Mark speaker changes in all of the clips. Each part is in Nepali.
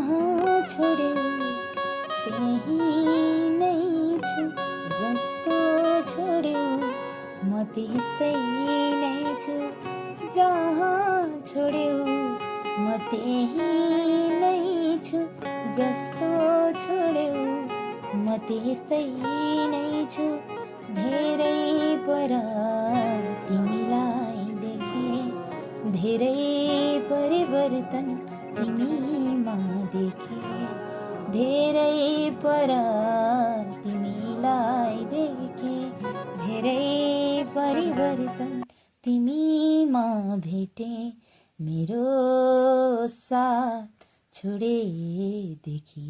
Speaker 1: जहाँ छोड्यौ त्यही नै छु, जस्तो छोड्यौ म त्यस्तै नै छु। जहाँ छोड्यौ म त्यही नै छु, जस्तो छोड्यौ म त्यस्तै नै छु। धेरै पर तिमीलाई देखे, धेरै परिवर्तन तिमीमा देखे। धेरै पर तिमीलाई देखे, धेरै परिवर्तन तिमीमा भेटे। मेरो साथ छोडेदेखि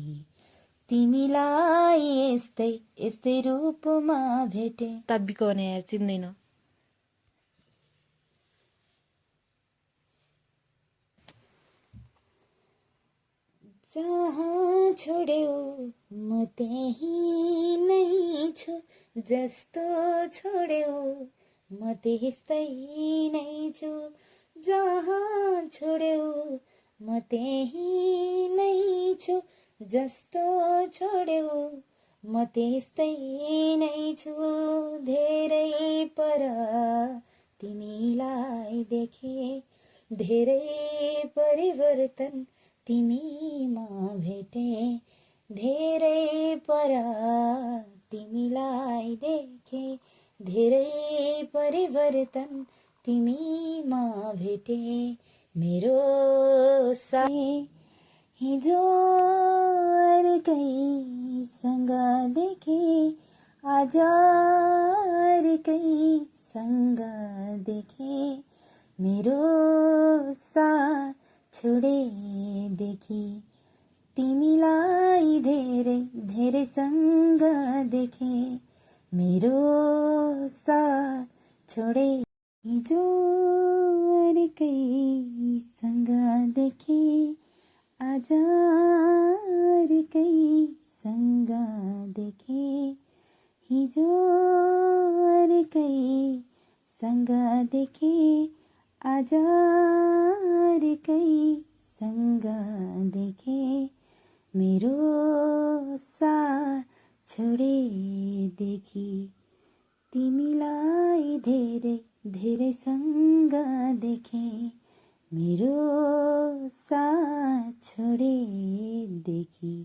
Speaker 1: तिमीलाई यस्तै यस्तै रूपमा भेटे।
Speaker 2: तब्बीको भने यार चिन्दैन।
Speaker 1: जहाँ छोड्यौ म त्यही नै छु, जस्तो छोड्यौ म त्यस्तै नै छु। जहाँ छोड्यौ म त्यही नै छु, जस्तो छोड्यौ म त्यस्तै नै छु। धेरै पर तिमीलाई देखे, धेरै परिवर्तन तिमीमा भेटे। धेरै पर तिमीलाई देखे, धेरै परिवर्तन तिमीमा भेटे। मेरो साथ हिजो अर्कैसँग देखे, आज अर्कैसँग देखे। मेरो साथ छोडेदेखि तिमीलाई धेरै धेरैसँग देखे। मेरो साथ छोडे हिजो अर्कैसँग देखे, आज अर्कैसँग देखे। हिजो अर्कैसँग देखे, आज अर्कैसँग देखे। मेरो साथ छोडेदेखि तिमीलाई धेरै धेरैसँग देखे। मेरो साथ छोडेदेखि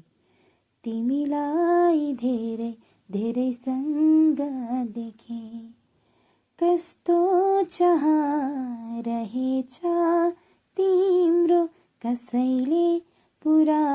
Speaker 1: तिमीलाई धेरै धेरैसँग देखे। कस्तो चाह रहेछ तिम्रो कसैले पुरा